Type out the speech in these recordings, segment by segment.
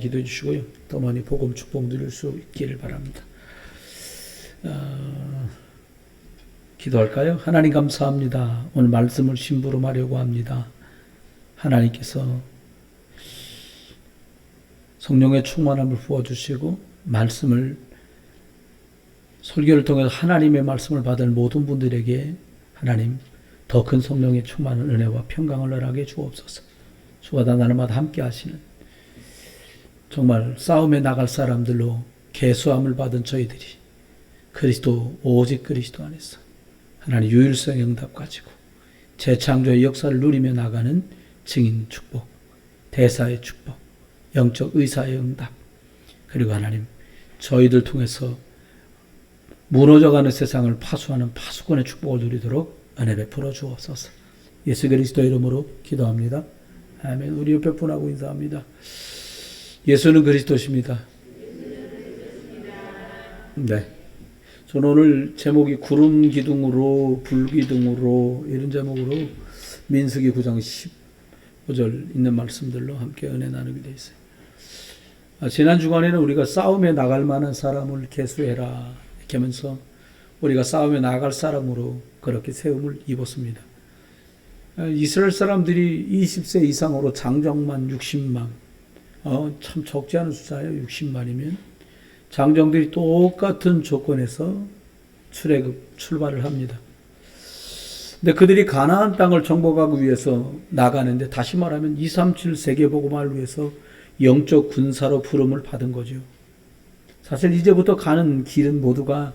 기도해 주시고요. 더 많이 복음 축복 누릴 수 있기를 바랍니다. 기도할까요? 하나님 감사합니다. 오늘 말씀을 심부름하려고 합니다. 하나님께서 성령의 충만함을 부어주시고 말씀을 설교를 통해서 하나님의 말씀을 받을 모든 분들에게 하나님 더 큰 성령의 충만한 은혜와 평강을 허락해 주옵소서. 주가 다 날마다 함께 하시는 정말 싸움에 나갈 사람들로 계수함을 받은 저희들이 그리스도 오직 그리스도 안에서 하나님 유일성 응답 가지고 재창조의 역사를 누리며 나가는 증인 축복, 대사의 축복, 영적 의사의 응답, 그리고 하나님 저희들 통해서 무너져가는 세상을 파수하는 파수꾼의 축복을 누리도록 은혜 베풀어 주옵소서. 예수 그리스도 이름으로 기도합니다. 아멘. 우리 옆에 분하고 인사합니다. 예수는 그리스도십니다. 네. 저는 오늘 제목이 구름 기둥으로 불 기둥으로 이런 제목으로 민수기 9장 15절 있는 말씀들로 함께 은혜 나누게 되어 있어요. 지난 주간에는 우리가 싸움에 나갈 만한 사람을 계수해라 이렇게 하면서 우리가 싸움에 나갈 사람으로 그렇게 세움을 입었습니다. 이스라엘 사람들이 20세 이상으로 장정만 60만 참 적지 않은 숫자예요. 60만이면 장정들이 똑같은 조건에서 출발을 합니다. 근데 그들이 가나안 땅을 정복하기 위해서 나가는데 다시 말하면 237 세계복음화를 위해서 영적 군사로 부름을 받은 거죠. 사실 이제부터 가는 길은 모두가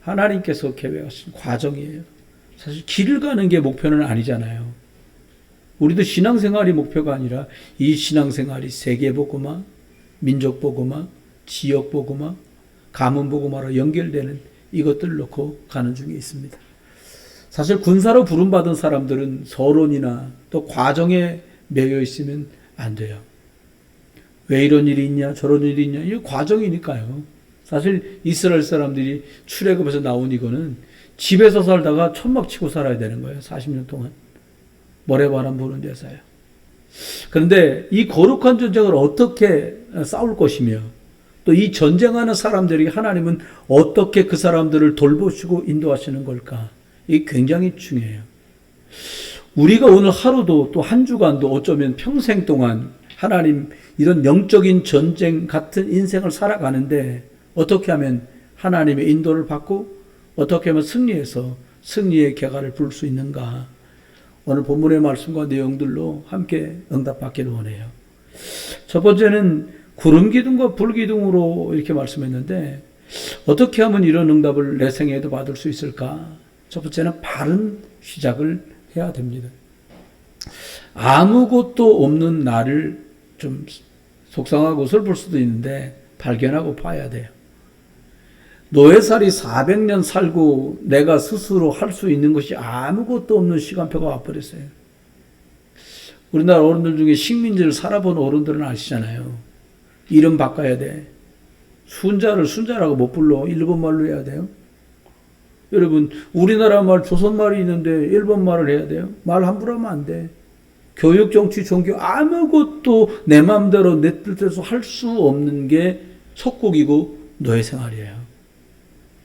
하나님께서 계획하신 과정이에요. 사실 길을 가는 게 목표는 아니잖아요. 우리도 신앙생활이 목표가 아니라 이 신앙생활이 세계복음화, 민족복음화, 지역복음화, 가문복음화로 연결되는 이것들을 놓고 가는 중에 있습니다. 사실 군사로 부름받은 사람들은 서론이나 또 과정에 매여 있으면 안 돼요. 왜 이런 일이 있냐 저런 일이 있냐 이게 과정이니까요. 사실 이스라엘 사람들이 출애굽에서 나온 이거는 집에서 살다가 천막 치고 살아야 되는 거예요. 40년 동안. 모래바람 부는 데서요. 그런데 이 거룩한 전쟁을 어떻게 싸울 것이며 또 이 전쟁하는 사람들이 하나님은 어떻게 그 사람들을 돌보시고 인도하시는 걸까? 이게 굉장히 중요해요. 우리가 오늘 하루도 또 한 주간도 어쩌면 평생 동안 하나님 이런 영적인 전쟁 같은 인생을 살아가는데 어떻게 하면 하나님의 인도를 받고 어떻게 하면 승리해서 승리의 개가를 부를 수 있는가? 오늘 본문의 말씀과 내용들로 함께 응답받기를 원해요. 첫 번째는 구름 기둥과 불 기둥으로 이렇게 말씀했는데 어떻게 하면 이런 응답을 내 생에도 받을 수 있을까? 첫 번째는 바른 시작을 해야 됩니다. 아무것도 없는 나를 좀 속상하고 슬플 수도 있는데 발견하고 봐야 돼요. 노예살이 400년 살고 내가 스스로 할 수 있는 것이 아무것도 없는 시간표가 와버렸어요. 우리나라 어른들 중에 식민지를 살아본 어른들은 아시잖아요. 이름 바꿔야 돼. 순자를 순자라고 못 불러. 일본말로 해야 돼요. 여러분 우리나라 말 조선말이 있는데 일본말을 해야 돼요. 말 함부로 하면 안 돼. 교육, 정치, 종교 아무것도 내 마음대로 내 뜻대로 할 수 없는 게 속국이고 노예생활이에요.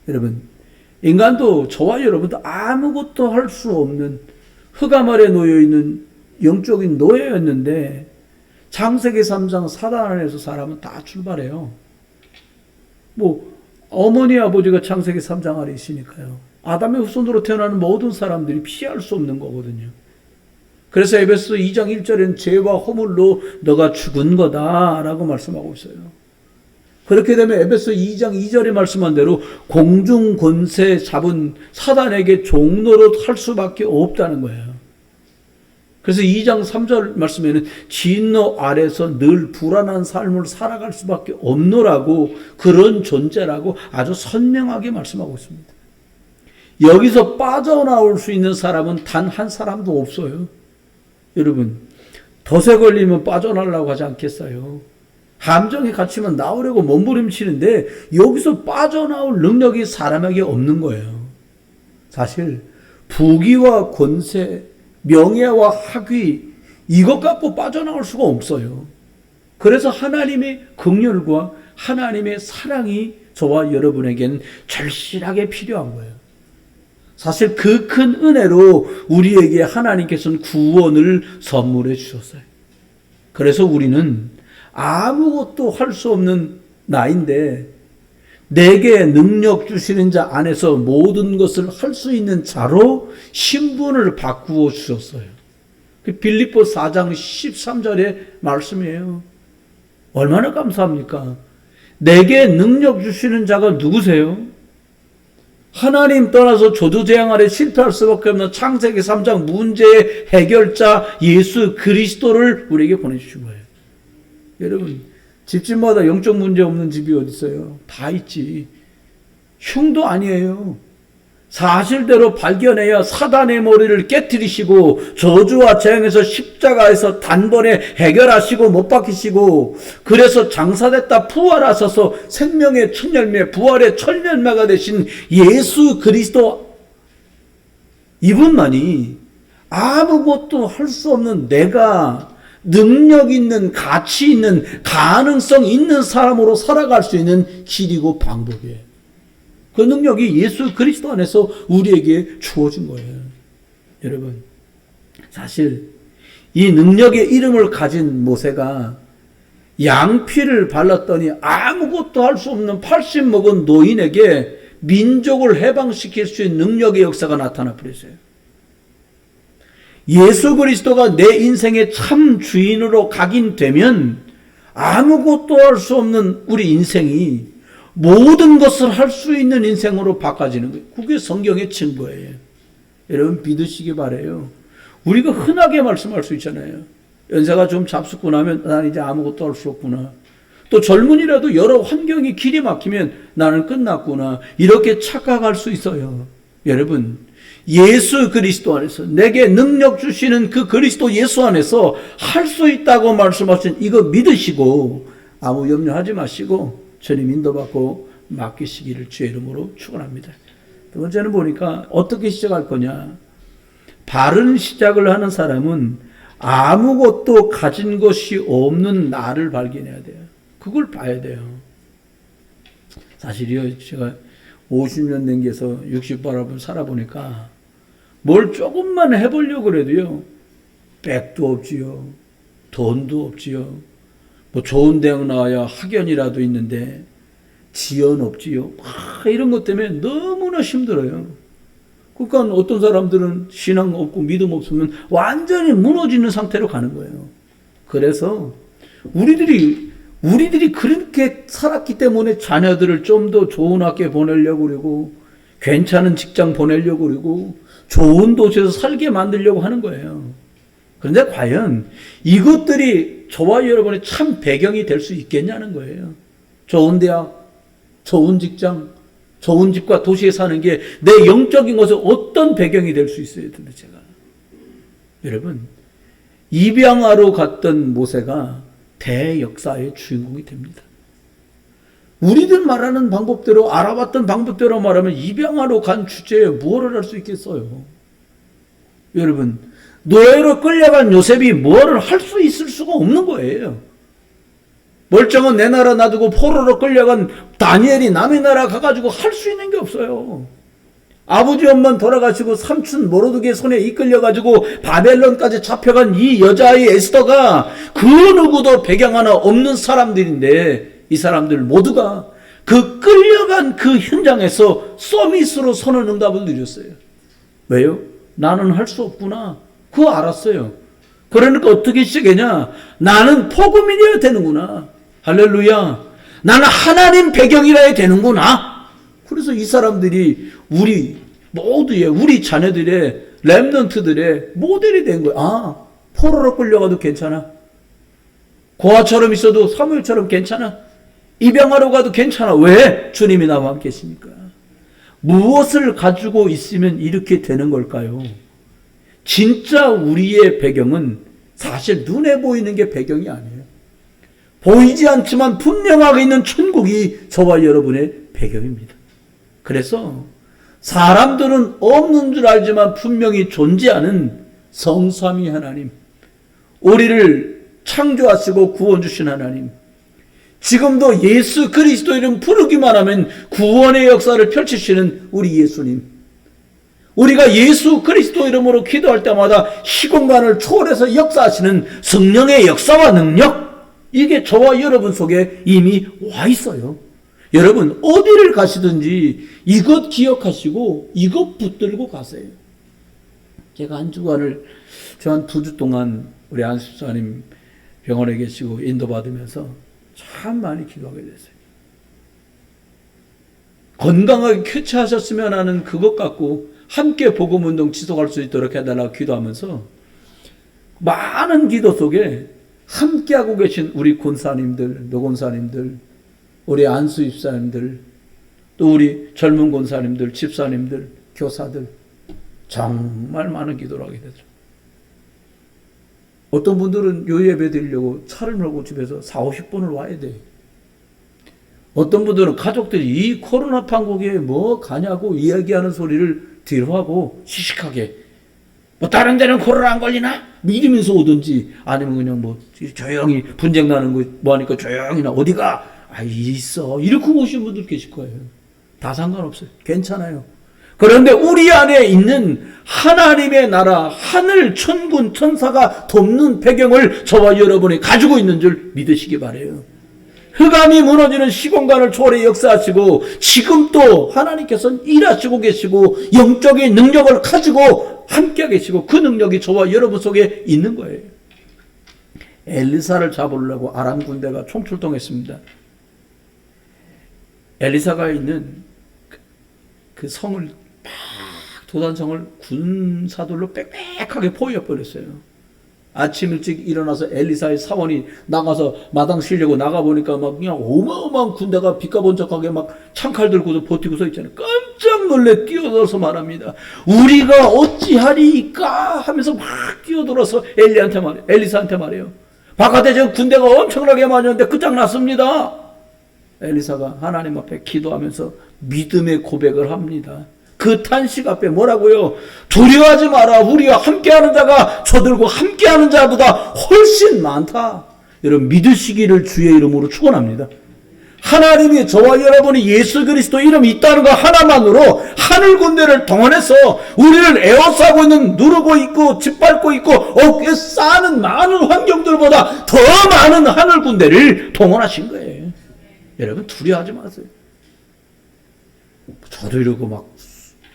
여러분 인간도 저와 여러분도 아무것도 할 수 없는 흑암 아래 놓여있는 영적인 노예였는데 창세기 3장 사단 안에서 사람은 다 출발해요. 뭐 어머니 아버지가 창세기 3장 아래 있으니까요. 아담의 후손으로 태어나는 모든 사람들이 피할 수 없는 거거든요. 그래서 에베소 2장 1절에는 죄와 허물로 너가 죽은 거다라고 말씀하고 있어요. 그렇게 되면 에베소 2장 2절에 말씀한 대로 공중 권세 잡은 사단에게 종노릇 할 수밖에 없다는 거예요. 그래서 2장 3절 말씀에는 진노 아래서 늘 불안한 삶을 살아갈 수밖에 없노라고 그런 존재라고 아주 선명하게 말씀하고 있습니다. 여기서 빠져나올 수 있는 사람은 단 한 사람도 없어요. 여러분 덫에 걸리면 빠져나오려고 하지 않겠어요? 함정에 갇히면 나오려고 몸부림치는데 여기서 빠져나올 능력이 사람에게 없는 거예요. 사실 부귀와 권세, 명예와 학위 이것 갖고 빠져나올 수가 없어요. 그래서 하나님의 긍휼과 하나님의 사랑이 저와 여러분에게는 절실하게 필요한 거예요. 사실 그 큰 은혜로 우리에게 하나님께서는 구원을 선물해 주셨어요. 그래서 우리는 아무것도 할 수 없는 나인데 내게 능력 주시는 자 안에서 모든 것을 할 수 있는 자로 신분을 바꾸어 주셨어요. 빌립보 4장 13절의 말씀이에요. 얼마나 감사합니까? 내게 능력 주시는 자가 누구세요? 하나님 떠나서 저주재앙 아래 실패할 수밖에 없는 창세기 3장 문제의 해결자 예수 그리스도를 우리에게 보내주신 거예요. 여러분, 집집마다 영적 문제 없는 집이 어디 있어요? 다 있지. 흉도 아니에요. 사실대로 발견해야 사단의 머리를 깨트리시고 저주와 재앙에서 십자가에서 단번에 해결하시고 못 박히시고 그래서 장사됐다 부활하셔서 생명의 첫 열매 부활의 첫 열매가 되신 예수 그리스도 이분만이 아무것도 할 수 없는 내가 능력 있는 가치 있는 가능성 있는 사람으로 살아갈 수 있는 길이고 방법이에요. 그 능력이 예수 그리스도 안에서 우리에게 주어진 거예요. 여러분, 사실 이 능력의 이름을 가진 모세가 양피를 발랐더니 아무것도 할 수 없는 80 먹은 노인에게 민족을 해방시킬 수 있는 능력의 역사가 나타나 버렸어요. 예수 그리스도가 내 인생의 참 주인으로 각인되면 아무것도 할 수 없는 우리 인생이 모든 것을 할 수 있는 인생으로 바꿔지는 거예요. 그게 성경의 증거예요. 여러분 믿으시기 바라요. 우리가 흔하게 말씀할 수 있잖아요. 연세가 좀 잡숫고 나면 난 이제 아무것도 할 수 없구나. 또 젊은이라도 여러 환경이 길이 막히면 나는 끝났구나. 이렇게 착각할 수 있어요. 여러분, 예수 그리스도 안에서 내게 능력 주시는 그 그리스도 예수 안에서 할 수 있다고 말씀하신 이거 믿으시고 아무 염려하지 마시고 주님 인도받고 맡기시기를 주의 이름으로 축원합니다. 두 번째는 보니까 어떻게 시작할 거냐. 바른 시작을 하는 사람은 아무것도 가진 것이 없는 나를 발견해야 돼요. 그걸 봐야 돼요. 사실이요, 제가 50년 넘겨서 60바람을 살아보니까 뭘 조금만 해보려고 그래도요, 백도 없지요, 돈도 없지요, 뭐 좋은 대학 나와야 학연이라도 있는데 지연 없지요. 이런 것 때문에 너무나 힘들어요. 그러니까 어떤 사람들은 신앙 없고 믿음 없으면 완전히 무너지는 상태로 가는 거예요. 그래서 우리들이 그렇게 살았기 때문에 자녀들을 좀 더 좋은 학교에 보내려고 그러고 괜찮은 직장 보내려고 그러고 좋은 도시에서 살게 만들려고 하는 거예요. 그런데 과연 이것들이 저와 여러분의 참 배경이 될 수 있겠냐는 거예요. 좋은 대학, 좋은 직장, 좋은 집과 도시에 사는 게 내 영적인 것에 어떤 배경이 될 수 있어요, 도대체가. 여러분, 입양하러 갔던 모세가 대역사의 주인공이 됩니다. 우리들 말하는 방법대로 알아봤던 방법대로 말하면 입양하러 간 주제에 무엇을 할 수 있겠어요? 여러분, 노예로 끌려간 요셉이 뭐를 할 수 있을 수가 없는 거예요. 멀쩡한 내 나라 놔두고 포로로 끌려간 다니엘이 남의 나라 가가지고 할 수 있는 게 없어요. 아버지 엄마는 돌아가시고 삼촌 모르드게 손에 이끌려가지고 바벨론까지 잡혀간 이 여자아이 에스더가 그 누구도 배경 하나 없는 사람들인데 이 사람들 모두가 그 끌려간 그 현장에서 서밋으로 선언 응답을 드렸어요. 왜요? 나는 할 수 없구나. 그거 알았어요. 그러니까 어떻게 시작했냐? 나는 복음이 되어야 되는구나. 할렐루야. 나는 하나님 배경이라야 되는구나. 그래서 이 사람들이 우리 모두의 우리 자녀들의 렘넌트들의 모델이 된 거예요. 아, 포로로 끌려가도 괜찮아. 고아처럼 있어도 사무엘처럼 괜찮아. 입양하러 가도 괜찮아. 왜? 주님이 나와 함께 계시니까. 무엇을 가지고 있으면 이렇게 되는 걸까요? 진짜 우리의 배경은 사실 눈에 보이는 게 배경이 아니에요. 보이지 않지만 분명하게 있는 천국이 저와 여러분의 배경입니다. 그래서 사람들은 없는 줄 알지만 분명히 존재하는 성삼위 하나님, 우리를 창조하시고 구원 주신 하나님, 지금도 예수 그리스도 이름 부르기만 하면 구원의 역사를 펼치시는 우리 예수님, 우리가 예수 그리스도 이름으로 기도할 때마다 시공간을 초월해서 역사하시는 성령의 역사와 능력, 이게 저와 여러분 속에 이미 와 있어요. 여러분 어디를 가시든지 이것 기억하시고 이것 붙들고 가세요. 제가 한 주간을 한 2주 동안 우리 안수사님 병원에 계시고 인도받으면서 참 많이 기도하게 됐어요. 건강하게 쾌차하셨으면 하는 그것 갖고 함께 복음운동 지속할 수 있도록 해달라고 기도하면서 많은 기도 속에 함께하고 계신 우리 권사님들, 노권사님들, 우리 안수 입사님들, 또 우리 젊은 권사님들, 집사님들, 교사들, 정말 많은 기도를 하게 되죠. 어떤 분들은 요 예배 드리려고 차를 몰고 집에서 40-50분을 와야 돼. 어떤 분들은 가족들이 이 코로나 판국에 뭐 가냐고 이야기하는 소리를 뒤로 하고 시식하게, 뭐 다른 데는 코로나 안 걸리나? 이러면서 오든지, 아니면 그냥 뭐 조용히 분쟁 나는 거 뭐 하니까 조용히 나, 어디가? 아, 있어. 이렇게 오신 분들 계실 거예요. 다 상관없어요. 괜찮아요. 그런데 우리 안에 있는 하나님의 나라, 하늘, 천군, 천사가 돕는 배경을 저와 여러분이 가지고 있는 줄 믿으시기 바라요. 흑암이 무너지는 시공간을 초월해 역사하시고 지금 또 하나님께서는 일하시고 계시고 영적인 능력을 가지고 함께 계시고 그 능력이 저와 여러분 속에 있는 거예요. 엘리사를 잡으려고 아람 군대가 총출동했습니다. 엘리사가 있는 그 성을 도단성을 군사들로 빽빽하게 포위해버렸어요. 아침 일찍 일어나서 엘리사의 사원이 나가서 마당 쉬려고 나가보니까 막 그냥 어마어마한 군대가 비까번쩍하게 막 창칼 들고서 버티고 서 있잖아요. 깜짝 놀래 뛰어들어서 말합니다. 우리가 어찌하리까 하면서 막 뛰어들어서 엘리사한테 말해요. 바깥에 지금 군대가 엄청나게 많았는데 끝장났습니다. 엘리사가 하나님 앞에 기도하면서 믿음의 고백을 합니다. 그 탄식 앞에 뭐라고요? 두려워하지 마라. 우리와 함께하는 자가 저들과 함께하는 자보다 훨씬 많다. 여러분 믿으시기를 주의 이름으로 축원합니다. 하나님이 저와 여러분이 예수 그리스도 이름이 있다는 것 하나만으로 하늘 군대를 동원해서 우리를 에워싸고 있는, 누르고 있고 짓밟고 있고 어깨에 쌓는 많은 환경들보다 더 많은 하늘 군대를 동원하신 거예요. 여러분 두려워하지 마세요. 저도 이러고 막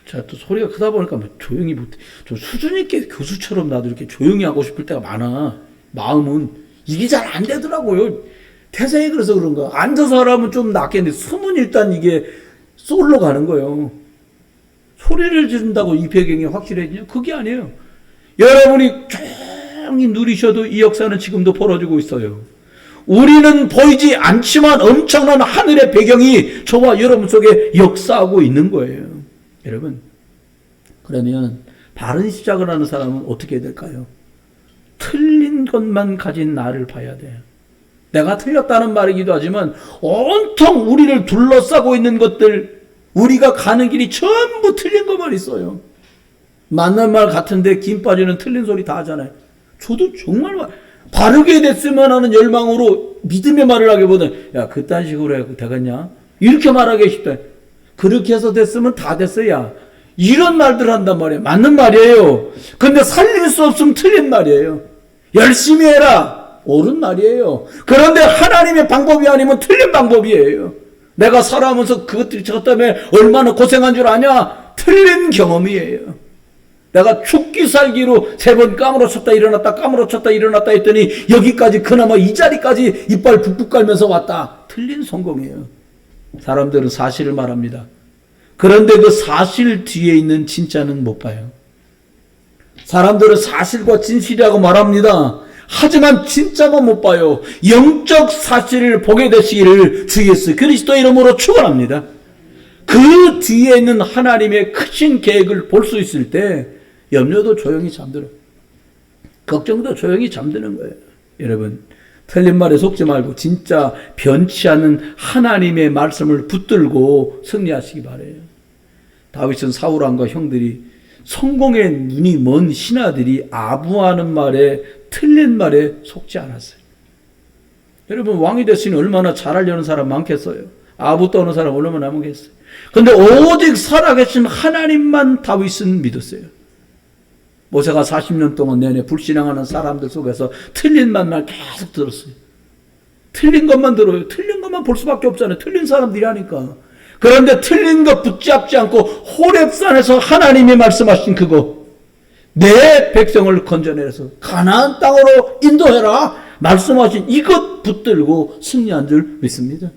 제가 또 소리가 크다 보니까 조용히 못해. 좀 수준 있게 교수처럼 나도 이렇게 조용히 하고 싶을 때가 많아. 마음은 이게 잘 안 되더라고요. 태생이 그래서 그런가. 앉아서 하라면 좀 낫겠는데 숨은 일단 이게 쏠러 가는 거예요. 소리를 지른다고 이 배경이 확실해지냐? 그게 아니에요. 여러분이 조용히 누리셔도 이 역사는 지금도 벌어지고 있어요. 우리는 보이지 않지만 엄청난 하늘의 배경이 저와 여러분 속에 역사하고 있는 거예요. 여러분, 그러면 바른 시작을 하는 사람은 어떻게 해야 될까요? 틀린 것만 가진 나를 봐야 돼요. 내가 틀렸다는 말이기도 하지만 온통 우리를 둘러싸고 있는 것들, 우리가 가는 길이 전부 틀린 것만 있어요. 맞는 말 같은데 김 빠지는 틀린 소리 다 하잖아요. 저도 정말 바르게 됐으면 하는 열망으로 믿음의 말을 하기보다는 야, 그딴 식으로 해 되겠냐? 이렇게 말하기 쉽다. 그렇게 해서 됐으면 다 됐어야. 이런 말들 한단 말이에요. 맞는 말이에요. 근데 살릴 수 없으면 틀린 말이에요. 열심히 해라. 옳은 말이에요. 그런데 하나님의 방법이 아니면 틀린 방법이에요. 내가 살아오면서 그것 때문에 얼마나 고생한 줄 아냐? 틀린 경험이에요. 내가 죽기 살기로 3번 까무러쳤다 일어났다 까무러쳤다 일어났다 했더니 여기까지 그나마 이 자리까지 이빨 북북 깔면서 왔다. 틀린 성공이에요. 사람들은 사실을 말합니다. 그런데 그 사실 뒤에 있는 진짜는 못 봐요. 사람들은 사실과 진실이라고 말합니다. 하지만 진짜만 못 봐요. 영적 사실을 보게 되시기를 주 예수 그리스도 이름으로 축원합니다. 그 뒤에 있는 하나님의 크신 계획을 볼 수 있을 때 염려도 조용히 잠들어요. 걱정도 조용히 잠드는 거예요. 여러분, 틀린 말에 속지 말고 진짜 변치 않는 하나님의 말씀을 붙들고 승리하시기 바라요. 다윗은 사울 왕과 형들이 성공의 눈이 먼 신하들이 아부하는 말에, 틀린 말에 속지 않았어요. 여러분, 왕이 됐으니 얼마나 잘하려는 사람 많겠어요. 아부 떠는 사람 얼마나 많겠어요. 근데 오직 살아계신 하나님만 다윗은 믿었어요. 모세가 40년 동안 내내 불신앙하는 사람들 속에서 틀린 말만 계속 들었어요. 틀린 것만 들어요. 틀린 것만 볼 수밖에 없잖아요. 틀린 사람들이 하니까. 그런데 틀린 것 붙잡지 않고 호렙산에서 하나님이 말씀하신 그거, 내 백성을 건져내서 가나안 땅으로 인도해라 말씀하신 이것 붙들고 승리한 줄 믿습니다.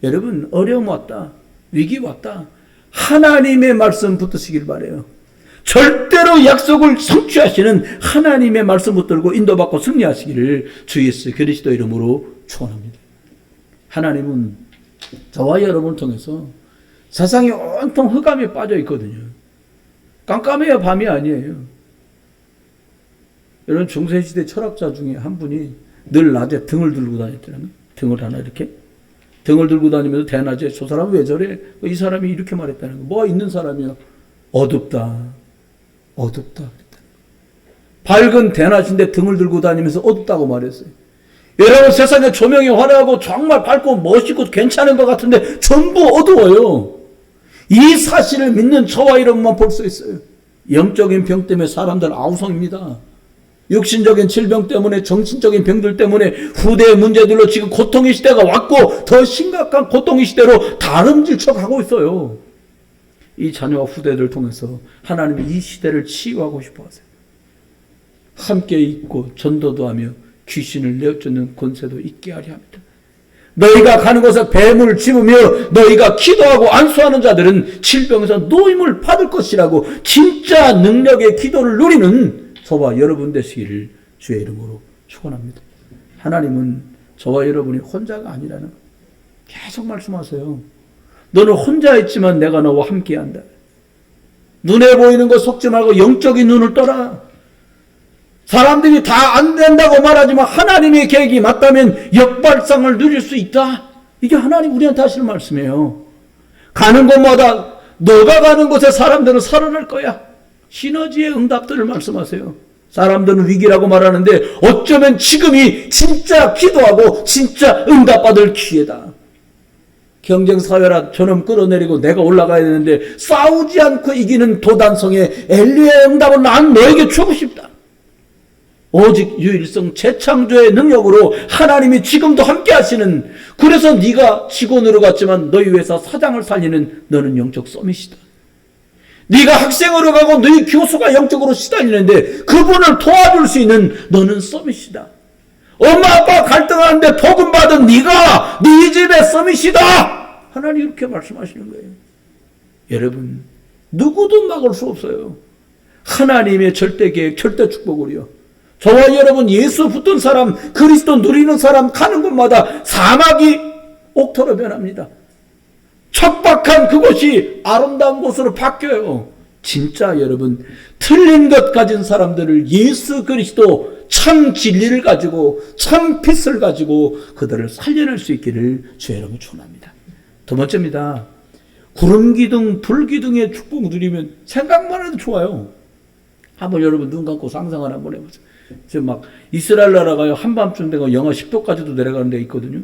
여러분, 어려움 왔다, 위기 왔다, 하나님의 말씀 붙드시길 바라요. 절대로 약속을 성취하시는 하나님의 말씀 붙들고 인도받고 승리하시기를 주 예수 그리스도 이름으로 축원합니다. 하나님은 저와 여러분을 통해서 세상이 온통 흑암에 빠져 있거든요. 깜깜해야 밤이 아니에요. 여러분, 중세시대 철학자 중에 한 분이 늘 낮에 등을 들고 다녔더라고요. 등을 하나 이렇게 등을 들고 다니면서 대낮에 저 사람 왜 저래? 이 사람이 이렇게 말했다는 거예요. 뭐가 있는 사람이요? 어둡다. 어둡다. 밝은 대낮인데 등을 들고 다니면서 어둡다고 말했어요. 여러분, 세상에 조명이 화려하고 정말 밝고 멋있고 괜찮은 것 같은데 전부 어두워요. 이 사실을 믿는 저와 여러분만 볼 수 있어요. 영적인 병 때문에 사람들 아우성입니다. 육신적인 질병 때문에, 정신적인 병들 때문에 후대의 문제들로 지금 고통의 시대가 왔고 더 심각한 고통의 시대로 다름질쳐가고 있어요. 이 자녀와 후대들을 통해서 하나님이 이 시대를 치유하고 싶어 하세요. 함께 있고 전도도 하며 귀신을 내어쫓는 권세도 있게 하려 합니다. 너희가 가는 곳에 뱀을 집으며 너희가 기도하고 안수하는 자들은 질병에서 노임을 받을 것이라고 진짜 능력의 기도를 누리는 저와 여러분 되시기를 주의 이름으로 축원합니다. 하나님은 저와 여러분이 혼자가 아니라는 거 계속 말씀하세요. 너는 혼자 있지만 내가 너와 함께한다. 눈에 보이는 거 속지 말고 영적인 눈을 떠라. 사람들이 다 안 된다고 말하지만 하나님의 계획이 맞다면 역발상을 누릴 수 있다. 이게 하나님 우리한테 하시는 말씀이에요. 가는 곳마다 너가 가는 곳에 사람들은 살아날 거야. 시너지의 응답들을 말씀하세요. 사람들은 위기라고 말하는데 어쩌면 지금이 진짜 기도하고 진짜 응답받을 기회다. 경쟁사회라 저놈 끌어내리고 내가 올라가야 되는데 싸우지 않고 이기는 도단성의 엘리의 응답을 난 너에게 주고 싶다. 오직 유일성 재창조의 능력으로 하나님이 지금도 함께 하시는, 그래서 네가 직원으로 갔지만 너희 회사 사장을 살리는 너는 영적 서밋이다. 네가 학생으로 가고 너희 교수가 영적으로 시달리는데 그분을 도와줄 수 있는 너는 서밋이다. 엄마 아빠 갈등하는데 복음 받은 네가 네 집의 서밋이다. 하나님 이렇게 말씀하시는 거예요. 여러분, 누구도 막을 수 없어요. 하나님의 절대 계획, 절대 축복을요. 저와 여러분, 예수 붙든 사람, 그리스도 누리는 사람 가는 곳마다 사막이 옥토로 변합니다. 척박한 그곳이 아름다운 곳으로 바뀌어요. 진짜 여러분, 틀린 것 가진 사람들을 예수 그리스도 참 진리를 가지고 참 빛을 가지고 그들을 살려낼 수 있기를 주의 이름으로 축원합니다. 두 번째입니다. 구름기둥, 불기둥의 축복 누리면 생각만 해도 좋아요. 한번 여러분 눈 감고 상상을 한번 해보세요. 지금 막 이스라엘 나라가 한밤쯤 되고 영하 10도까지도 내려가는 데 있거든요.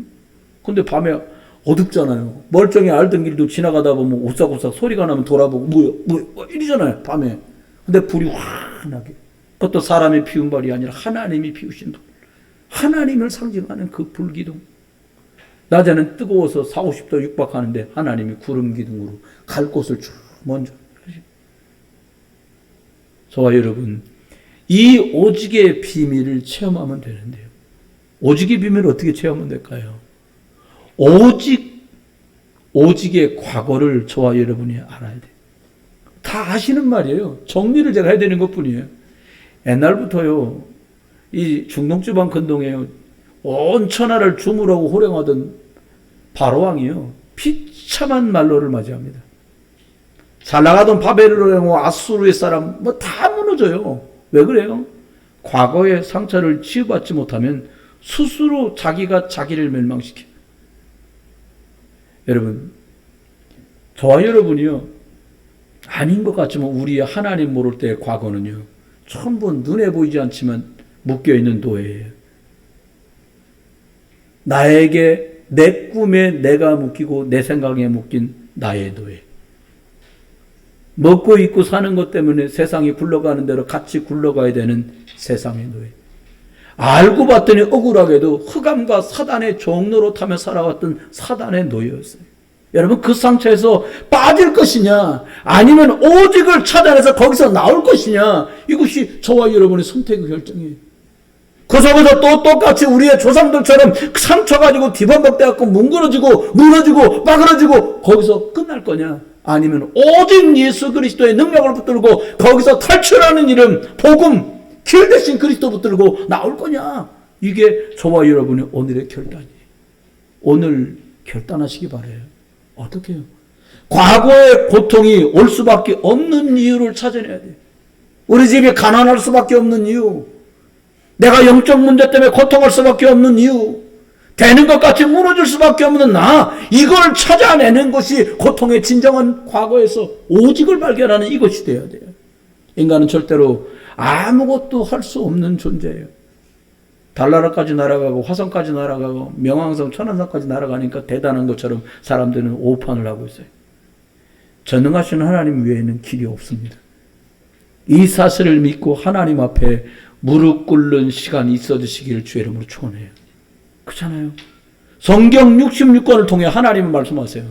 근데 밤에 어둡잖아요. 멀쩡히 알던 길도 지나가다 보면 오싹오싹 소리가 나면 돌아보고 뭐야 이러잖아요, 밤에. 근데 불이 환하게. 그것도 사람이 피운 불이 아니라 하나님이 피우신 불. 하나님을 상징하는 그 불기둥. 낮에는 뜨거워서 40, 50도 육박하는데 하나님이 구름 기둥으로 갈 곳을 쭉 먼저. 저와 여러분, 이 오직의 비밀을 체험하면 되는데요. 오직의 비밀을 어떻게 체험하면 될까요? 오직의 과거를 저와 여러분이 알아야 돼요. 다 아시는 말이에요. 정리를 제가 해야 되는 것 뿐이에요. 옛날부터요, 이 중동지방 근동에 온 천하를 주물하고 호령하던 바로왕이요, 비참한 말로를 맞이합니다. 잘 나가던 바벨론, 아수르의 사람, 다 무너져요. 왜 그래요? 과거의 상처를 치유받지 못하면 스스로 자기가 자기를 멸망시켜요. 여러분, 저와 여러분이요, 아닌 것 같지만 우리 하나님 모를 때의 과거는요, 전부 눈에 보이지 않지만 묶여있는 노예예요. 나에게 내 꿈에 내가 묶이고 내 생각에 묶인 나의 노예. 먹고 입고 사는 것 때문에 세상이 굴러가는 대로 같이 굴러가야 되는 세상의 노예. 알고 봤더니 억울하게도 흑암과 사단의 종로로 타며 살아왔던 사단의 노예였어요. 여러분, 그 상처에서 빠질 것이냐 아니면 오직을 찾아내서 거기서 나올 것이냐, 이것이 저와 여러분의 선택의 결정이에요. 그 속에서 또 똑같이 우리의 조상들처럼 상처 가지고 뒤범벅대갖고 무너지고 빠그러지고 거기서 끝날 거냐, 아니면 오직 예수 그리스도의 능력을 붙들고 거기서 탈출하는 이름 복음 길 대신 그리스도 붙들고 나올 거냐, 이게 저와 여러분의 오늘의 결단이에요. 오늘 결단하시기 바라요. 어떻게 해요? 과거의 고통이 올 수밖에 없는 이유를 찾아내야 돼요. 우리 집이 가난할 수밖에 없는 이유, 내가 영적 문제 때문에 고통할 수밖에 없는 이유, 되는 것 같이 무너질 수밖에 없는 나, 이걸 찾아내는 것이 고통의 진정한 과거에서 오직을 발견하는 이것이 되어야 돼요. 인간은 절대로 아무것도 할 수 없는 존재예요. 달나라까지 날아가고 화성까지 날아가고 명왕성 천왕성까지 날아가니까 대단한 것처럼 사람들은 오판을 하고 있어요. 전능하신 하나님 외에는 길이 없습니다. 이 사실을 믿고 하나님 앞에 무릎 꿇는 시간이 있어주시기를 주의 이름으로 축원해요. 그렇잖아요. 성경 66권을 통해 하나님은 말씀하세요.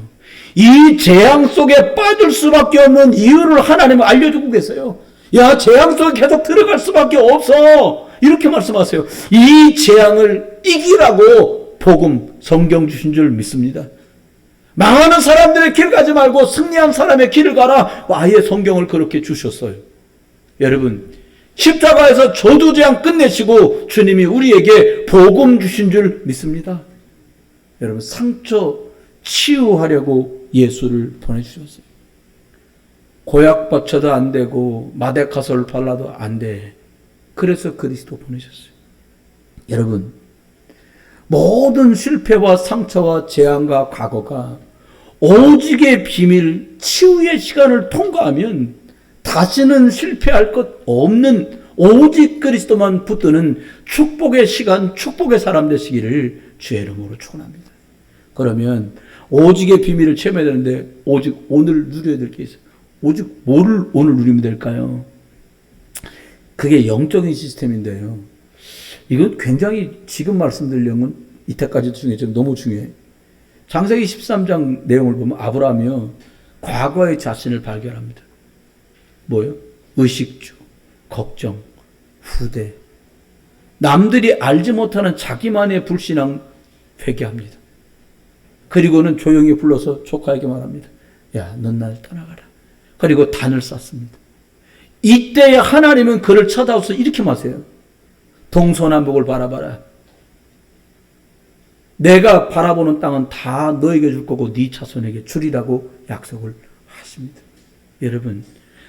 이 재앙 속에 빠질 수밖에 없는 이유를 하나님은 알려주고 계세요. 야, 재앙 속에 계속 들어갈 수밖에 없어, 이렇게 말씀하세요. 이 재앙을 이기라고 복음, 성경 주신 줄 믿습니다. 망하는 사람들의 길 가지 말고 승리한 사람의 길을 가라, 아예 성경을 그렇게 주셨어요. 여러분, 십자가에서 저주재앙 끝내시고 주님이 우리에게 복음 주신 줄 믿습니다. 여러분, 상처 치유하려고 예수를 보내주셨어요. 고약 바쳐도 안 되고 마데카솔 발라도 안 돼. 그래서 그리스도 보내셨어요. 여러분, 모든 실패와 상처와 재앙과 과거가 오직의 비밀, 치유의 시간을 통과하면 다시는 실패할 것 없는 오직 그리스도만 붙드는 축복의 시간, 축복의 사람 되시기를 주의 이름으로 축원합니다. 그러면 오직의 비밀을 체험해야 되는데 오직 오늘 누려야 될 게 있어요. 오직 뭐를 오늘 누리면 될까요? 그게 영적인 시스템인데요. 이건 굉장히 지금 말씀드릴 내용은 이때까지 중에 너무 중요해요. 창세기 13장 내용을 보면 아브라함이요, 과거의 자신을 발견합니다. 뭐요? 의식주, 걱정, 후대, 남들이 알지 못하는 자기만의 불신앙 회개합니다. 그리고는 조용히 불러서 조카에게 말합니다. 야, 넌 날 떠나가라. 그리고 단을 쌓습니다. 이때에 하나님은 그를 쳐다보서 이렇게 말해요. 동서남북을 바라봐라. 내가 바라보는 땅은 다 너에게 줄 거고 네 자손에게 주리라고 약속을 하십니다. 여러분,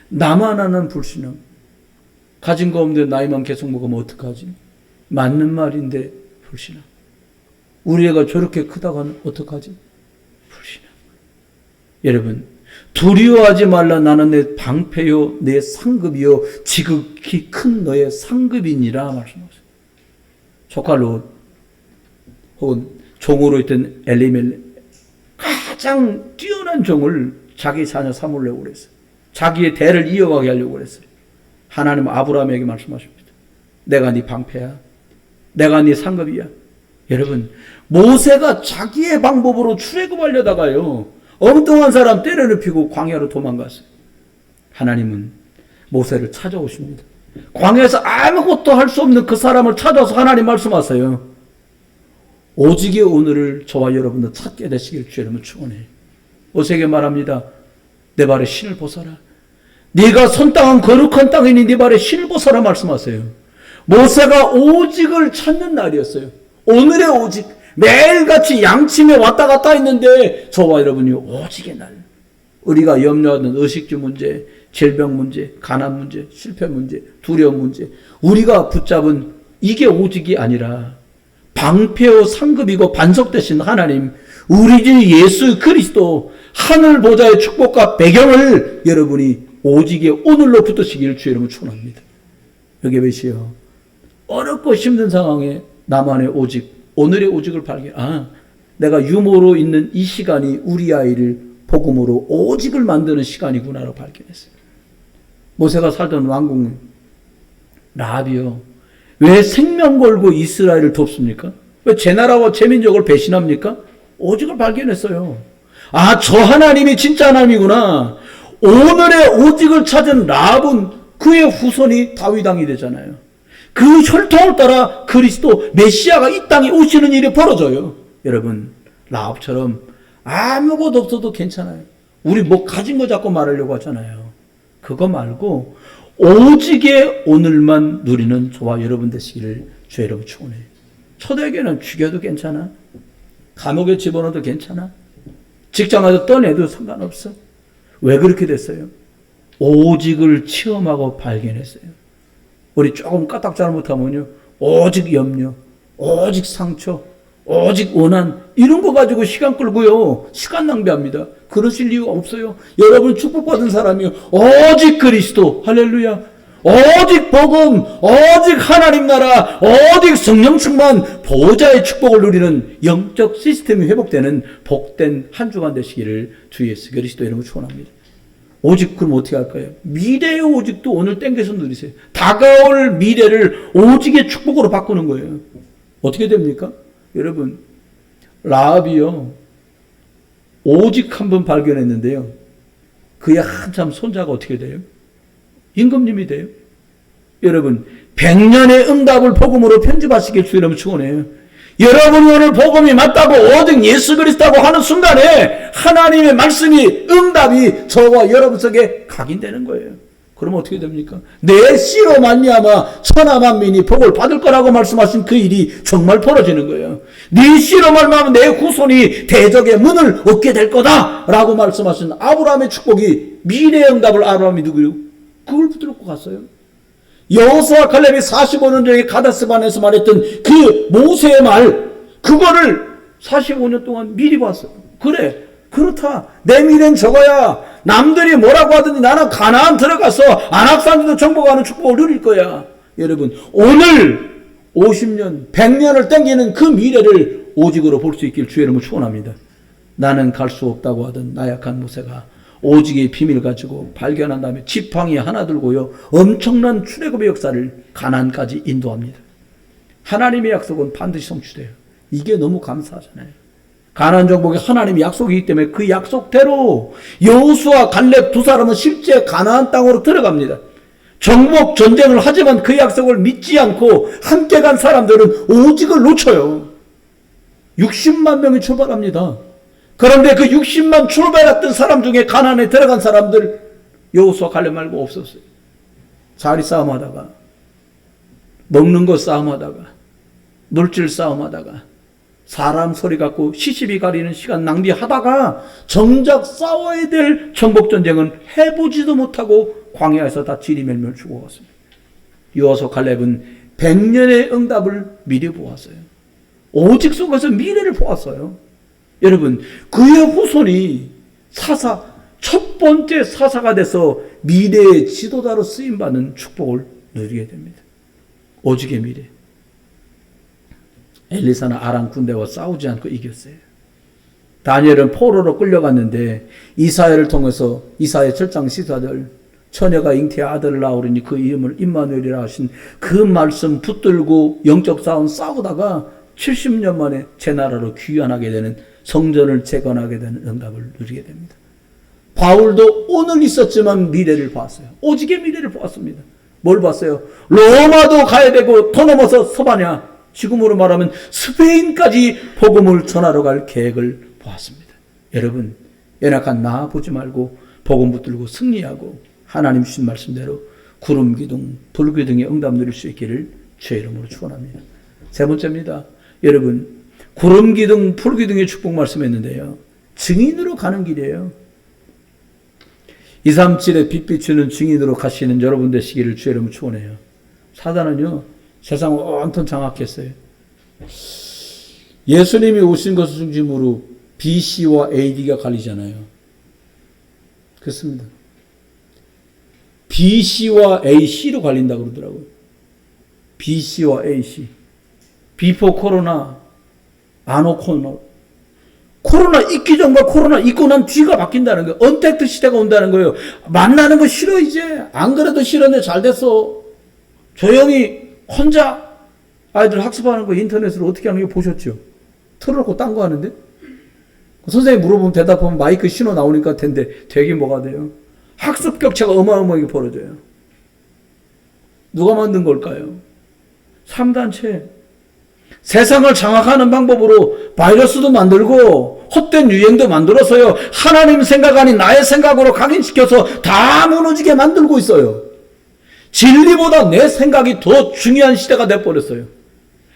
나만 아는 불신앙, 가진 거 없는데 나이만 계속 먹으면 어떡하지? 맞는 말인데 불신앙. 우리 애가 저렇게 크다가는 어떡하지? 불신앙. 여러분, 두려워하지 말라. 나는 내 방패요 내 상급이요 지극히 큰 너의 상급이니라 말씀하셨어요. 조카 롯 혹은 종으로 있던 엘리멜렉, 가장 뛰어난 종을 자기 자녀 삼으려고 그랬어요. 자기의 대를 이어가게 하려고 그랬어요. 하나님은 아브라함에게 말씀하십니다. 내가 네 방패야. 내가 네 상급이야. 여러분, 모세가 자기의 방법으로 출애굽하려다가요, 엉뚱한 사람 때려눕히고 광야로 도망갔어요. 하나님은 모세를 찾아오십니다. 광야에서 아무것도 할 수 없는 그 사람을 찾아서 하나님 말씀하세요. 오직의 오늘을 저와 여러분도 찾게 되시길 주님은 축원해요. 모세에게 말합니다. 내 발에 신을 벗어라. 네가 선 땅은 거룩한 땅이니 네 발에 신을 벗어라 말씀하세요. 모세가 오직을 찾는 날이었어요. 오늘의 오직, 매일같이 양침에 왔다 갔다 했는데 저와 여러분이 오직의 날, 우리가 염려하는 의식주 문제, 질병 문제, 가난 문제, 실패 문제, 두려움 문제, 우리가 붙잡은 이게 오직이 아니라 방패요 상급이고 반석 되신 하나님, 우리 주 예수 그리스도, 하늘 보좌의 축복과 배경을 여러분이 오직에 오늘로 붙으시기를 주의 이름으로 축원합니다. 여기 보시오. 어렵고 힘든 상황에 나만의 오직, 오늘의 오직을 발견. 내가 유모로 있는 이 시간이 우리 아이를 복음으로 오직을 만드는 시간이구나라고 발견했어요. 모세가 살던 왕궁 라합이요. 왜 생명 걸고 이스라엘을 돕습니까? 왜 제 나라와 제 민족을 배신합니까? 오직을 발견했어요. 저 하나님이 진짜 하나님이구나. 오늘의 오직을 찾은 라합은 그의 후손이 다윗 왕이 되잖아요. 그 혈통을 따라 그리스도 메시아가 이 땅에 오시는 일이 벌어져요. 여러분, 라합처럼 아무것도 없어도 괜찮아요. 우리 뭐 가진 거 잡고 말하려고 하잖아요. 그거 말고 오직의 오늘만 누리는 저와 여러분 되시기를 주의 이름으로 축원해요. 초대교회는 죽여도 괜찮아. 감옥에 집어넣어도 괜찮아. 직장에서 떠내도 상관없어. 왜 그렇게 됐어요? 오직을 체험하고 발견했어요. 우리 조금 까딱 잘못하면요, 오직 염려, 오직 상처, 오직 원한, 이런 거 가지고 시간 끌고요, 시간 낭비합니다. 그러실 이유가 없어요. 여러분 축복받은 사람이요, 오직 그리스도, 할렐루야, 오직 복음, 오직 하나님 나라, 오직 성령 충만, 보좌의 축복을 누리는 영적 시스템이 회복되는 복된 한 주간 되시기를 주 예수 그리스도 이름으로 축원합니다. 오직 그럼 어떻게 할까요? 미래의 오직도 오늘 땡겨서 누리세요. 다가올 미래를 오직의 축복으로 바꾸는 거예요. 어떻게 됩니까? 여러분, 라합이요, 오직 한 번 발견했는데요, 그의 한참 손자가 어떻게 돼요? 임금님이 돼요. 여러분, 100년의 응답을 복음으로 편집하시길 주 이름으로 축원해요. 여러분이 오늘 복음이 맞다고 오직 예수 그리스도라고 하는 순간에 하나님의 말씀이, 응답이 저와 여러분 속에 각인되는 거예요. 그러면 어떻게 됩니까? 내 씨로 말미암아 천하 만민이 복을 받을 거라고 말씀하신 그 일이 정말 벌어지는 거예요. 네 씨로 말미암아 내 후손이 대적의 문을 얻게 될 거다라고 말씀하신 아브라함의 축복이, 미래의 응답을 아브라함이 누구요? 그걸 붙들고 갔어요. 여호수아 칼렙이 45년 전에 가데스반에서 말했던 그 모세의 말, 그거를 45년 동안 미리 봤어요. 그래, 그렇다. 내 미래는 저거야. 남들이 뭐라고 하든지 나는 가나안 들어가서 안악산지도 정복하는 축복을 누릴 거야. 여러분, 오늘 50년, 100년을 땡기는 그 미래를 오직으로 볼 수 있길 주의 이름으로 축원합니다. 나는 갈 수 없다고 하던 나약한 모세가 오직의 비밀을 가지고 발견한 다음에 지팡이 하나 들고요, 엄청난 출애굽의 역사를 가나안까지 인도합니다. 하나님의 약속은 반드시 성취돼요. 이게 너무 감사하잖아요. 가나안 정복이 하나님의 약속이기 때문에 그 약속대로 여호수아 갈렙 두 사람은 실제 가나안 땅으로 들어갑니다. 정복 전쟁을 하지만 그 약속을 믿지 않고 함께 간 사람들은 오직을 놓쳐요. 60만 명이 출발합니다. 그런데 그 60만 출발했던 사람 중에 가나안에 들어간 사람들 여호수아 갈렙 말고 없었어요. 자리 싸움하다가, 먹는 거 싸움하다가, 물질 싸움하다가, 사람 소리 갖고 시시비 가리는 시간 낭비하다가 정작 싸워야 될 정복전쟁은 해보지도 못하고 광야에서 다 지리멸멸 죽어갔습니다. 여호수아 갈렙은 100년의 응답을 미리 보았어요. 오직 속에서 미래를 보았어요. 여러분, 그의 후손이 첫 번째 사사가 돼서 미래의 지도자로 쓰임받는 축복을 누리게 됩니다. 오직의 미래. 엘리사는 아람 군대와 싸우지 않고 이겼어요. 다니엘은 포로로 끌려갔는데 이사야를 통해서 이사야 7장 14절, 처녀가 잉태의 아들을 낳으리니 그 이름을 임마누엘이라 하신 그 말씀 붙들고 영적 싸움 싸우다가 70년 만에 제 나라로 귀환하게 되는, 성전을 재건하게 되는 응답을 누리게 됩니다. 바울도 오늘 있었지만 미래를 봤어요. 오직의 미래를 보았습니다. 뭘 봤어요? 로마도 가야 되고 더 넘어서 서바냐, 지금으로 말하면 스페인까지 복음을 전하러 갈 계획을 보았습니다. 여러분, 연약한 나 보지 말고 복음 붙들고 승리하고 하나님 주신 말씀대로 구름 기둥, 불 기둥의 응답 누릴 수 있기를 주의 이름으로 축원합니다. 세 번째입니다. 여러분, 구름 기둥, 불 기둥의 축복 말씀했는데요, 증인으로 가는 길이에요. 237에 빛 비추는 증인으로 가시는 여러분 되시기를 주의 이름으로 축원해요. 사단은요, 세상을 온통 장악했어요. 예수님이 오신 것을 중심으로 BC와 AD가 갈리잖아요. 그렇습니다. BC와 AC로 갈린다고 그러더라고요. BC와 AC. 비포 코로나, 아노 코로나. 코로나 있기 전과 코로나 있고 난 뒤가 바뀐다는 거예요. 언택트 시대가 온다는 거예요. 만나는 거 싫어 이제. 안 그래도 싫었는데 잘 됐어. 조용히 혼자 아이들 학습하는 거 인터넷으로 어떻게 하는 거 보셨죠? 틀어놓고 딴 거 하는데? 선생님 물어보면 대답하면 마이크 신호 나오니까 된대. 되긴 뭐가 돼요? 학습 격차가 어마어마하게 벌어져요. 누가 만든 걸까요? 3단체. 세상을 장악하는 방법으로 바이러스도 만들고 헛된 유행도 만들어서요. 하나님 생각 아닌 나의 생각으로 각인시켜서 다 무너지게 만들고 있어요. 진리보다 내 생각이 더 중요한 시대가 돼버렸어요.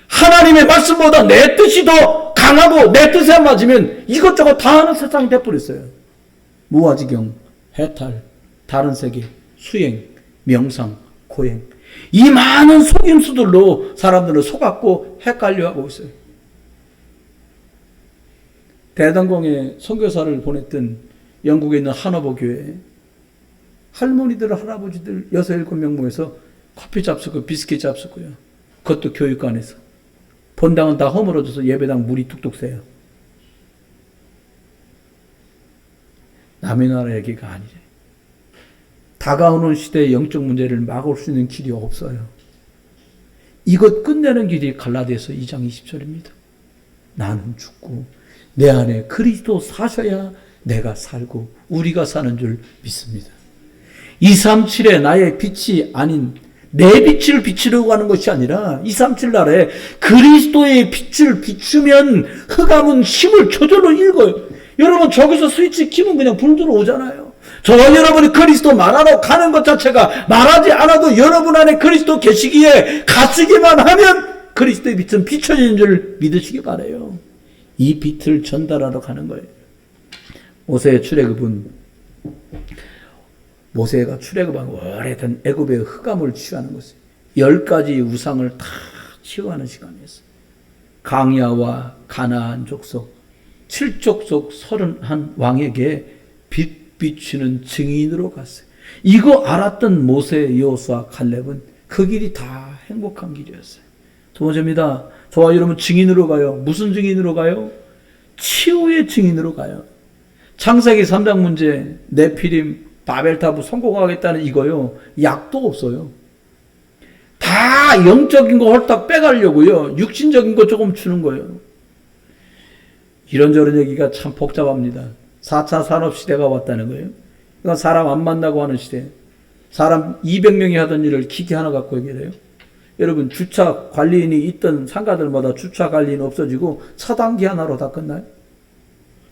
하나님의 말씀보다 내 뜻이 더 강하고 내 뜻에 안 맞으면 이것저것 다 하는 세상이 돼버렸어요. 무아지경, 해탈, 다른 세계, 수행, 명상, 고행. 이 많은 속임수들로 사람들을 속았고 헷갈려하고 있어요. 대단공에 선교사를 보냈던 영국에 있는 하노버 교회 할머니들, 할아버지들 6, 7명 모여서 커피 잡수고 비스킷 잡수고요. 그것도 교육관에서. 본당은 다 허물어져서 예배당 물이 뚝뚝 새요. 남의 나라 얘기가 아니래. 다가오는 시대의 영적 문제를 막을 수 있는 길이 없어요. 이것 끝내는 길이 갈라디아서 2장 20절입니다. 나는 죽고 내 안에 그리스도 사셔야 내가 살고 우리가 사는 줄 믿습니다. 237에 나의 빛이 아닌 내 빛을 비추려고 하는 것이 아니라 237 나라에 그리스도의 빛을 비추면 흑암은 힘을 저절로 읽어요. 여러분 저기서 스위치 키면 그냥 불 들어오잖아요. 저와 여러분이 그리스도 말하러 가는 것 자체가 말하지 않아도 여러분 안에 그리스도 계시기에 가시기만 하면 그리스도의 빛은 비춰지는 줄 믿으시기 바라요. 이 빛을 전달하러 가는 거예요. 모세의 출애굽은 모세가 출애굽한 오래된 애굽의 흑암을 치유하는 것이에요. 10가지 우상을 다 치유하는 시간이었어요. 강야와 가나안 족속 7족속 31왕에게 빛 비추는 증인으로 갔어요. 이거 알았던 모세, 여호수아, 칼렙은 그 길이 다 행복한 길이었어요. 두 번째입니다. 저와 여러분 증인으로 가요. 무슨 증인으로 가요? 치유의 증인으로 가요. 창세기 3장 문제 네피림 바벨탑을 성공하겠다는 이거요. 약도 없어요. 다 영적인 거 홀딱 빼가려고요. 육신적인 거 조금 주는 거예요. 이런저런 얘기가 참 복잡합니다. 4차 산업시대가 왔다는 거예요. 이건 사람 안 만나고 하는 시대. 사람 200명이 하던 일을 기계 하나 갖고 얘기를 해요. 여러분 주차 관리인이 있던 상가들마다 주차 관리인 없어지고 차단기 하나로 다 끝나요.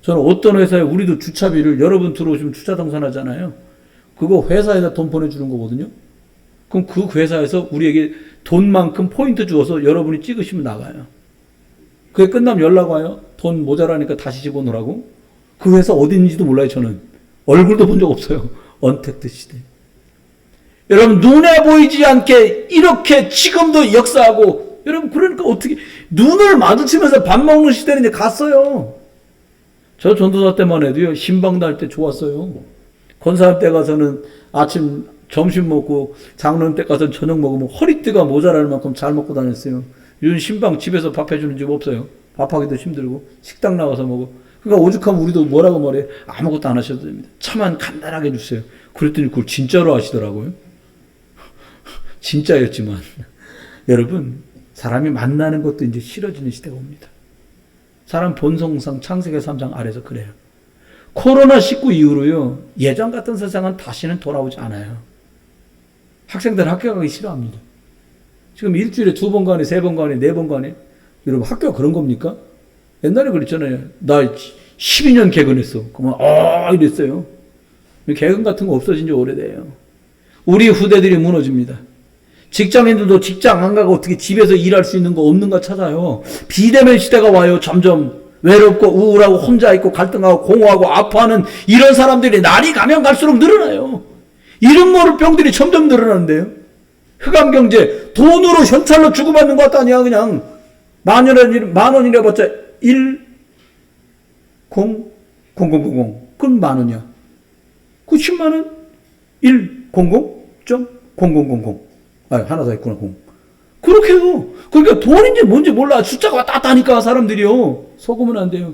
저는 어떤 회사에 우리도 주차비를 여러분 들어오시면 주차 등산하잖아요. 그거 회사에다 돈 보내주는 거거든요. 그럼 그 회사에서 우리에게 돈만큼 포인트 주어서 여러분이 찍으시면 나가요. 그게 끝나면 연락 와요. 돈 모자라니까 다시 집어넣으라고. 그 회사 어딘지도 몰라요. 저는 얼굴도 본 적 없어요. 언택트 시대. 여러분 눈에 보이지 않게 이렇게 지금도 역사하고 여러분 그러니까 어떻게 눈을 마주치면서 밥 먹는 시대는 이제 갔어요. 저 전도사 때만 해도요. 신방도 할 때 좋았어요. 권사할 때 가서는 아침 점심 먹고 장로님 때 가서는 저녁 먹으면 허리띠가 모자랄 만큼 잘 먹고 다녔어요. 요즘 신방 집에서 밥 해주는 집 없어요. 밥하기도 힘들고 식당 나가서 먹어. 그러니까 오죽하면 우리도 뭐라고 말해. 아무것도 안 하셔도 됩니다. 차만 간단하게 해주세요. 그랬더니 그걸 진짜로 하시더라고요. 진짜였지만 여러분 사람이 만나는 것도 이제 싫어지는 시대가 옵니다. 사람 본성상 창세기 3장 아래서 그래요. 코로나19 이후로요. 예전 같은 세상은 다시는 돌아오지 않아요. 학생들 학교 가기 싫어합니다. 지금 일주일에 2번 가네, 3번 가네, 4번 가네. 여러분 학교가 그런 겁니까? 옛날에 그랬잖아요. 나 12년 개근했어. 그러면 이랬어요. 개근 같은 거 없어진 지 오래돼요. 우리 후대들이 무너집니다. 직장인들도 직장 안 가고 어떻게 집에서 일할 수 있는 거 없는가 찾아요. 비대면 시대가 와요. 점점 외롭고 우울하고 혼자 있고 갈등하고 공허하고 아파하는 이런 사람들이 날이 가면 갈수록 늘어나요. 이런 모를 병들이 점점 늘어나는데요. 흑암 경제 돈으로 현찰로 주고받는 것 아니야. 그냥 만 원이라 봤자 1 0 0 0 0 그럼 만 원이야. 그 10만원 100.0000. 하나 더 있구나, 0. 그렇게 해요. 그러니까 돈인지 뭔지 몰라. 숫자가 왔다 갔다 하니까 사람들이요. 속으면 안 돼요.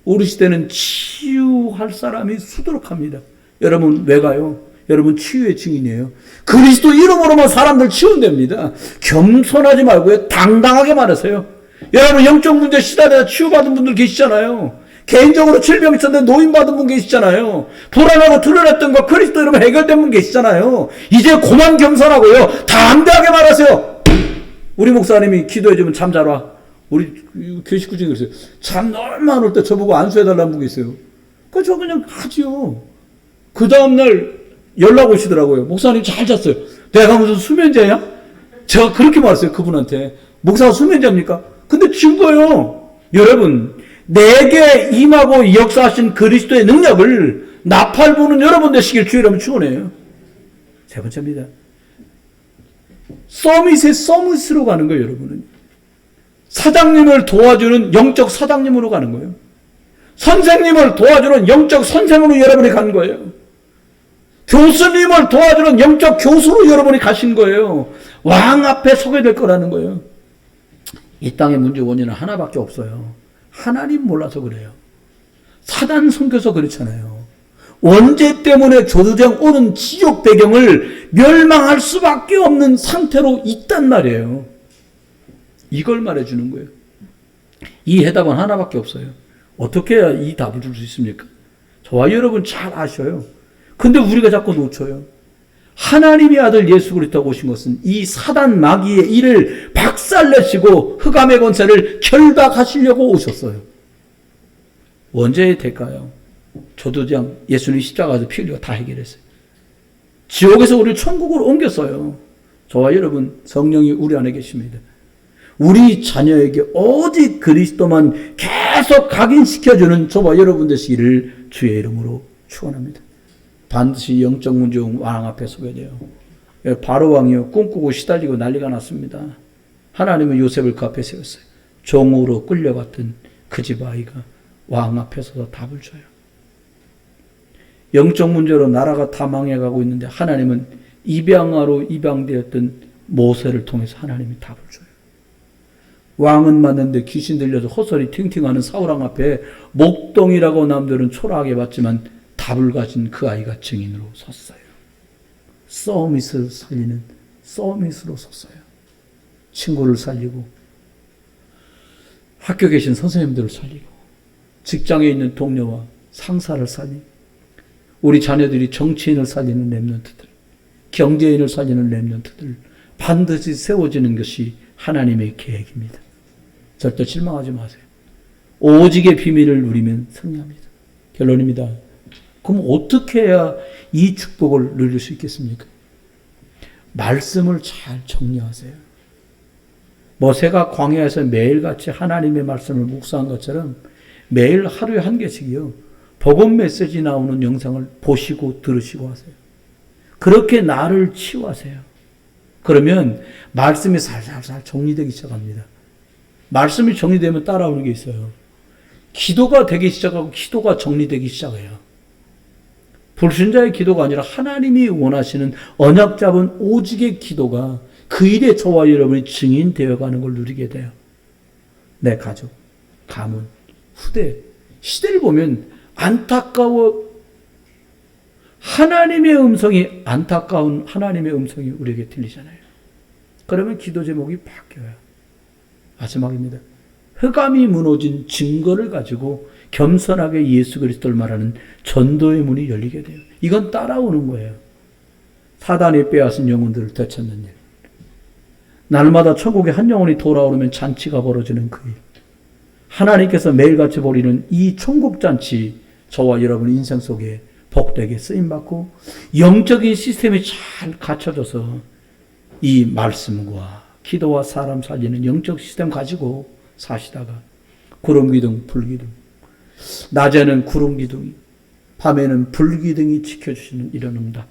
우리 시대는 치유할 사람이 수두룩합니다. 여러분 왜 가요? 여러분 치유의 증인이에요. 그리스도 이름으로만 사람들 치유됩니다. 겸손하지 말고요. 당당하게 말하세요. 여러분 영적 문제 시달려서 치유받은 분들 계시잖아요. 개인적으로 질병 있었는데 노인받은 분 계시잖아요. 불안하고 두려웠던 거 그리스도 이름으로 해결된 분 계시잖아요. 이제 고만 겸손하고요. 당당하게 말하세요. 우리 목사님이 기도해주면 잠 잘 와. 우리 교회 식구 중에 그랬어요. 잠 너무 안 올 때 저보고 안수해달라는 분 계세요. 저 그냥 하지요. 그 다음날 연락 오시더라고요. 목사님 잘 잤어요. 내가 무슨 수면제야? 제가 그렇게 말했어요. 그분한테. 목사가 수면제입니까? 근데 증거예요. 여러분, 내게 임하고 역사하신 그리스도의 능력을 나팔부는 여러분 되시길 주의 이름으로 축원해요. 세 번째입니다. 서밋의 서밋으로 가는 거예요, 여러분은. 사장님을 도와주는 영적 사장님으로 가는 거예요. 선생님을 도와주는 영적 선생으로 여러분이 간 거예요. 교수님을 도와주는 영적 교수로 여러분이 가신 거예요. 왕 앞에 서게 될 거라는 거예요. 이 땅의 문제 원인은 하나밖에 없어요. 하나님 몰라서 그래요. 사단 섬겨서 그렇잖아요. 원죄 때문에 조두정 오는 지옥 배경을 멸망할 수밖에 없는 상태로 있단 말이에요. 이걸 말해주는 거예요. 이 해답은 하나밖에 없어요. 어떻게 해야 이 답을 줄 수 있습니까? 저와 여러분 잘 아셔요. 근데 우리가 자꾸 놓쳐요. 하나님의 아들 예수 그리스도가 오신 것은 이 사단 마귀의 일을 박살내시고 흑암의 권세를 결박하시려고 오셨어요. 원죄의 대가요. 조두장 예수님 십자가에서 피 흘리고 다 해결했어요. 지옥에서 우리를 천국으로 옮겼어요. 저와 여러분 성령이 우리 안에 계십니다. 우리 자녀에게 오직 그리스도만 계속 각인시켜주는 저와 여러분 되시기를 주의 이름으로 축원합니다. 반드시 영적 문제 왕 앞에 서게 돼요. 바로 왕이요 꿈꾸고 시달리고 난리가 났습니다. 하나님은 요셉을 그 앞에 세웠어요. 종으로 끌려갔던 그 집 아이가 왕 앞에 서서 답을 줘요. 영적 문제로 나라가 다 망해가고 있는데 하나님은 입양아로 입양되었던 모세를 통해서 하나님이 답을 줘요. 왕은 맞는데 귀신 들려서 헛소리 팅팅하는 사울왕 앞에 목동이라고 남들은 초라하게 봤지만 답을 가진 그 아이가 증인으로 섰어요. 서밋을 살리는 서밋으로 섰어요. 친구를 살리고 학교 계신 선생님들을 살리고 직장에 있는 동료와 상사를 살리고 우리 자녀들이 정치인을 살리는 렘넌트들, 경제인을 살리는 렘넌트들 반드시 세워지는 것이 하나님의 계획입니다. 절대 실망하지 마세요. 오직의 비밀을 누리면 승리합니다. 결론입니다. 그럼 어떻게 해야 이 축복을 누릴 수 있겠습니까? 말씀을 잘 정리하세요. 모세가 광야에서 매일같이 하나님의 말씀을 묵상한 것처럼 매일 하루에 한 개씩이요. 복음 메시지 나오는 영상을 보시고 들으시고 하세요. 그렇게 나를 치유하세요. 그러면 말씀이 살살살 정리되기 시작합니다. 말씀이 정리되면 따라오는 게 있어요. 기도가 되기 시작하고 기도가 정리되기 시작해요. 불신자의 기도가 아니라 하나님이 원하시는 언약 잡은 오직의 기도가 그 일에 저와 여러분이 증인되어 가는 걸 누리게 돼요. 내 가족, 가문, 후대, 시대를 보면 안타까워 하나님의 음성이 안타까운 하나님의 음성이 우리에게 들리잖아요. 그러면 기도 제목이 바뀌어요. 마지막입니다. 흑암이 무너진 증거를 가지고 겸손하게 예수 그리스도를 말하는 전도의 문이 열리게 돼요. 이건 따라오는 거예요. 사단이 빼앗은 영혼들을 되찾는 일. 날마다 천국에 한 영혼이 돌아오면 잔치가 벌어지는 그 일. 하나님께서 매일같이 벌이는 이 천국잔치 저와 여러분 인생 속에 복되게 쓰임받고 영적인 시스템이 잘 갖춰져서 이 말씀과 기도와 사람 살리는 영적 시스템 가지고 사시다가 구름기둥, 불기둥 낮에는 구름기둥이 밤에는 불기둥이 지켜주시는 이런 응답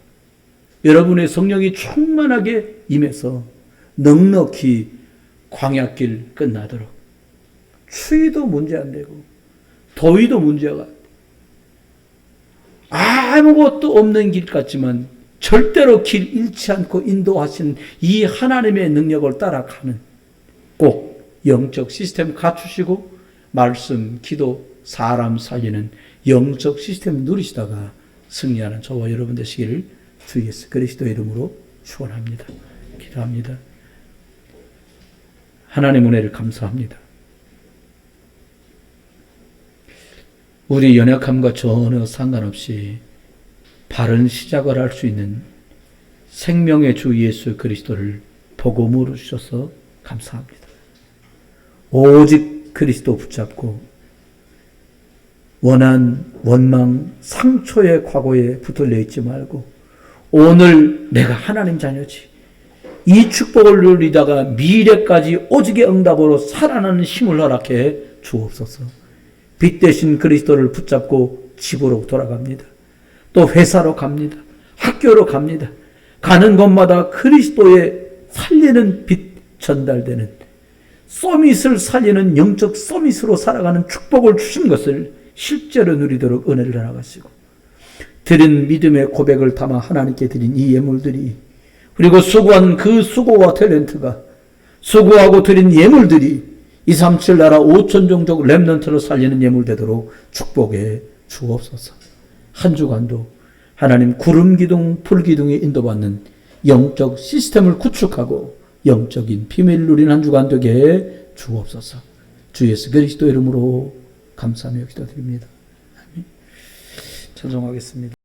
여러분의 성령이 충만하게 임해서 넉넉히 광야길 끝나도록 추위도 문제 안 되고 더위도 문제가 안 돼. 아무것도 없는 길 같지만 절대로 길 잃지 않고 인도하시는 이 하나님의 능력을 따라가는 꼭 영적 시스템 갖추시고 말씀, 기도, 사람 살리는 영적 시스템 누리시다가 승리하는 저와 여러분 되시기를 주 예수 그리스도의 이름으로 축원합니다. 기도합니다. 하나님 은혜를 감사합니다. 우리 연약함과 전혀 상관없이 바른 시작을 할 수 있는 생명의 주 예수 그리스도를 복음으로 주셔서 감사합니다. 오직 그리스도 붙잡고 원망, 상처의 과거에 붙들려 있지 말고 오늘 내가 하나님 자녀지. 이 축복을 누리다가 미래까지 오직의 응답으로 살아나는 힘을 허락해 주옵소서. 빛 대신 그리스도를 붙잡고 집으로 돌아갑니다. 또 회사로 갑니다. 학교로 갑니다. 가는 곳마다 그리스도의 살리는 빛 전달되는 서밋을 살리는 영적 서밋으로 살아가는 축복을 주신 것을 실제로 누리도록 은혜를 나가시고 드린 믿음의 고백을 담아 하나님께 드린 이 예물들이 그리고 수고한 그 수고와 탤런트가 수고하고 드린 예물들이 237 나라 5천 종족 렘넌트로 살리는 예물 되도록 축복해 주옵소서. 한 주간도 하나님 구름 기둥, 불 기둥에 인도받는 영적 시스템을 구축하고 영적인 비밀을 누리는 한 주간 되게 해 주옵소서. 주 예수 그리스도 이름으로 감사하며 기도드립니다. 아멘. 찬송하겠습니다.